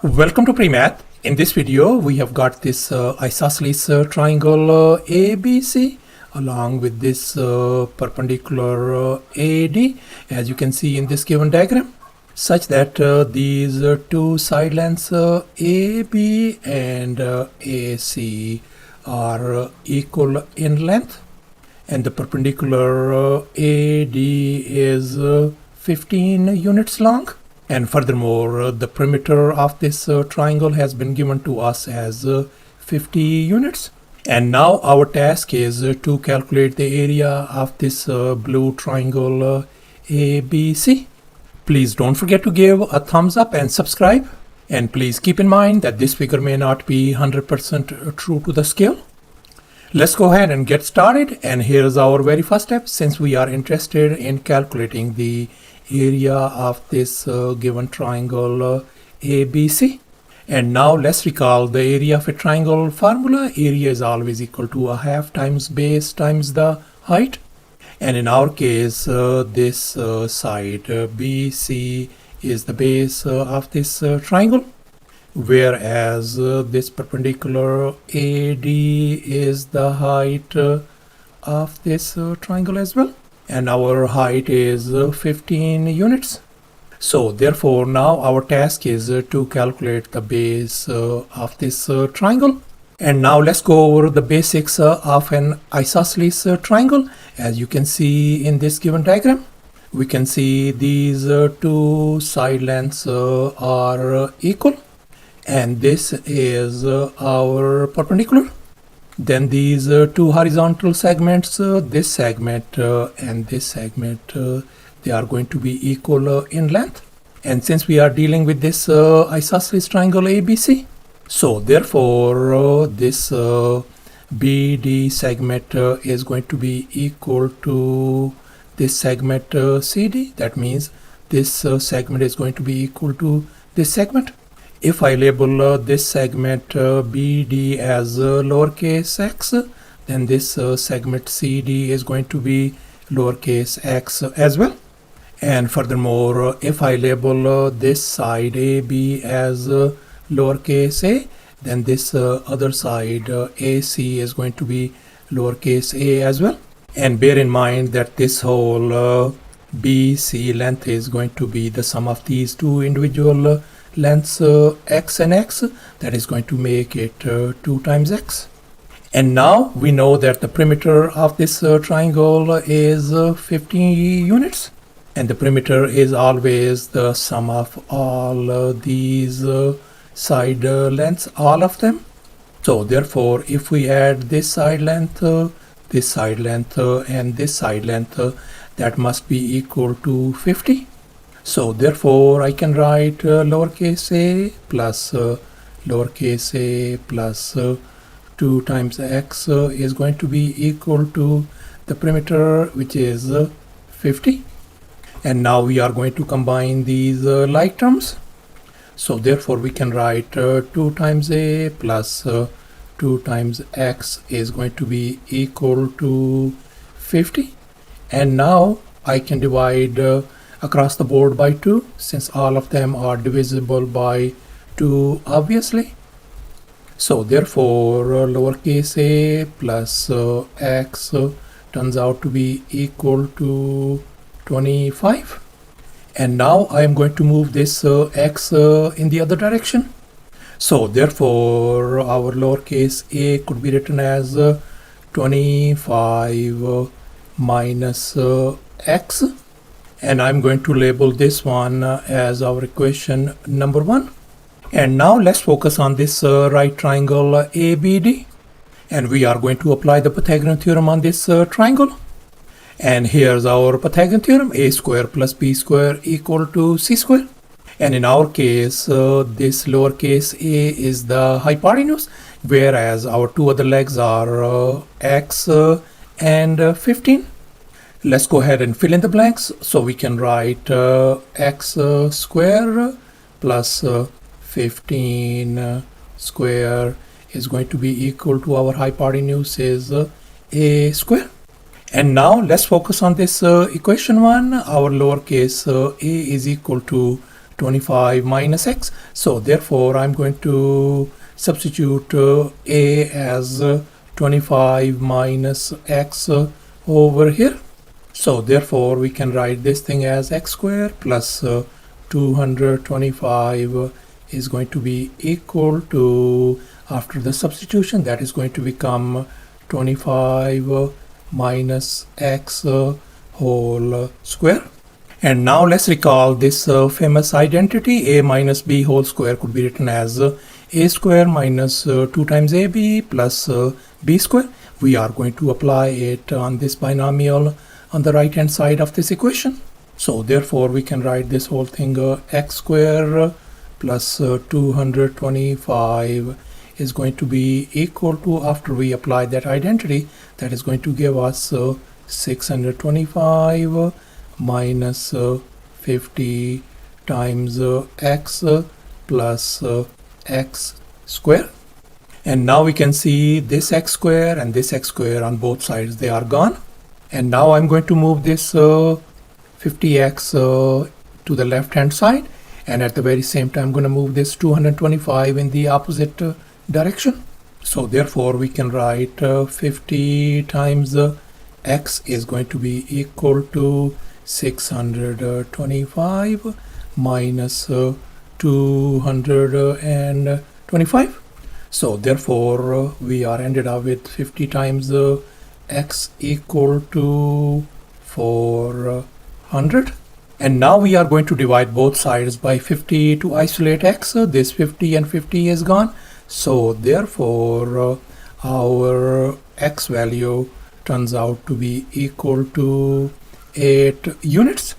Welcome to PreMath. In this video, we have got this isosceles triangle ABC along with this perpendicular AD, as you can see in this given diagram, such that these two side lengths AB and AC are equal in length, and the perpendicular AD is 15 units long. And furthermore, the perimeter of this triangle has been given to us as 50 units. And now our task is to calculate the area of this blue triangle ABC. Please don't forget to give a thumbs up and subscribe. And please keep in mind that this figure may not be 100% true to the scale. Let's go ahead and get started. And here's our very first step, since we are interested in calculating the area of this given triangle ABC. And now let's recall the area of a triangle formula. Area is always equal to a half times base times the height. And in our case, this side BC is the base of this triangle, whereas this perpendicular AD is the height of this triangle as well. And our height is 15 units. So therefore now our task is to calculate the base of this triangle. And now let's go over the basics of an isosceles triangle. As you can see in this given diagram, we can see these two side lengths are equal, and this is our perpendicular. Then these two horizontal segments, this segment and this segment, they are going to be equal in length. And since we are dealing with this isosceles triangle ABC, so therefore this BD segment is going to be equal to this segment CD. That means this segment is going to be equal to this segment. If I label this segment BD as lowercase x, then this segment CD is going to be lowercase x as well. And furthermore, if I label this side AB as lowercase a, then this other side AC is going to be lowercase a as well. And bear in mind that this whole BC length is going to be the sum of these two individual lengths x and x. That is going to make it 2 times x. And now we know that the perimeter of this triangle is 50 units, and the perimeter is always the sum of all these side lengths, all of them. So therefore, if we add this side length, this side length and this side length, that must be equal to 50. So therefore I can write lowercase a plus 2 times x is going to be equal to the perimeter, which is 50. And now we are going to combine these like terms. So therefore we can write 2 times a plus 2 times x is going to be equal to 50. And now I can divide across the board by 2, since all of them are divisible by 2 obviously. So therefore lowercase a plus x turns out to be equal to 25. And now I am going to move this x in the other direction. So therefore our lowercase a could be written as 25 minus x. And I'm going to label this one as our equation number 1. And now let's focus on this right triangle ABD. And we are going to apply the Pythagorean theorem on this triangle. And here's our Pythagorean theorem: a square plus b square equal to c square. And in our case, this lowercase a is the hypotenuse, whereas our two other legs are x and 15. Let's go ahead and fill in the blanks. So we can write x square plus 15 square is going to be equal to our hypotenuse is a square. And now let's focus on this equation 1. Our lowercase a is equal to 25 minus x. So therefore I'm going to substitute a as 25 minus x over here. So therefore we can write this thing as x squared plus 225 is going to be equal to, after the substitution, that is going to become 25 minus x whole square. And now let's recall this famous identity: a minus b whole square could be written as a square minus 2 times ab plus b square. We are going to apply it on this binomial on the right hand side of this equation. So therefore we can write this whole thing x square plus 225 is going to be equal to, after we apply that identity, that is going to give us 625 minus 50 times x plus x square. And now we can see this x square and this x square on both sides, they are gone. And now I'm going to move this 50x to the left hand side, and at the very same time I'm going to move this 225 in the opposite direction. So therefore we can write 50 times x is going to be equal to 625 minus 225. So therefore we are ended up with 50 times x equal to 400. And now we are going to divide both sides by 50 to isolate x. This 50 and 50 is gone. So therefore our x value turns out to be equal to 8 units.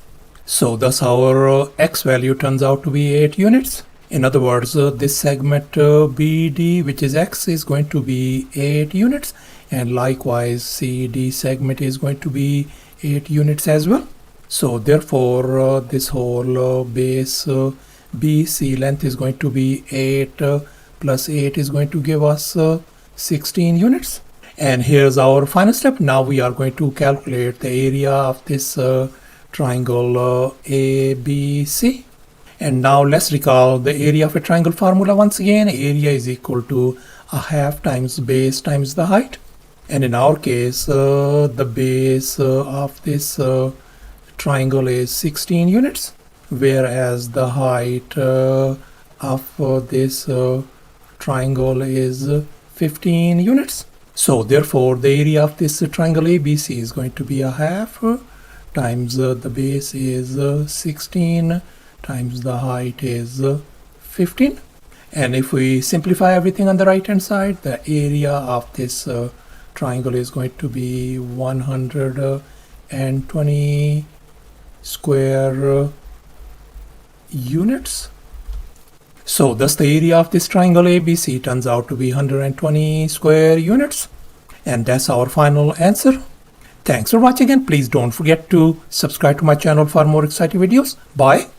So thus our x value turns out to be 8 units. In other words, this segment BD, which is x, is going to be 8 units, and likewise CD segment is going to be 8 units as well. So therefore this whole base BC length is going to be 8 plus 8 is going to give us 16 units. And here's our final step. Now we are going to calculate the area of this triangle ABC. And now let's recall the area of a triangle formula once again. Area is equal to a half times base times the height. And in our case, the base of this triangle is 16 units, whereas the height of this triangle is 15 units. So therefore the area of this triangle ABC is going to be a half times the base is 16 times the height is 15. And if we simplify everything on the right hand side, the area of this triangle is going to be 120 square units. So thus the area of this triangle ABC turns out to be 120 square units. And that's our final answer. Thanks for watching, and please don't forget to subscribe to my channel for more exciting videos. Bye.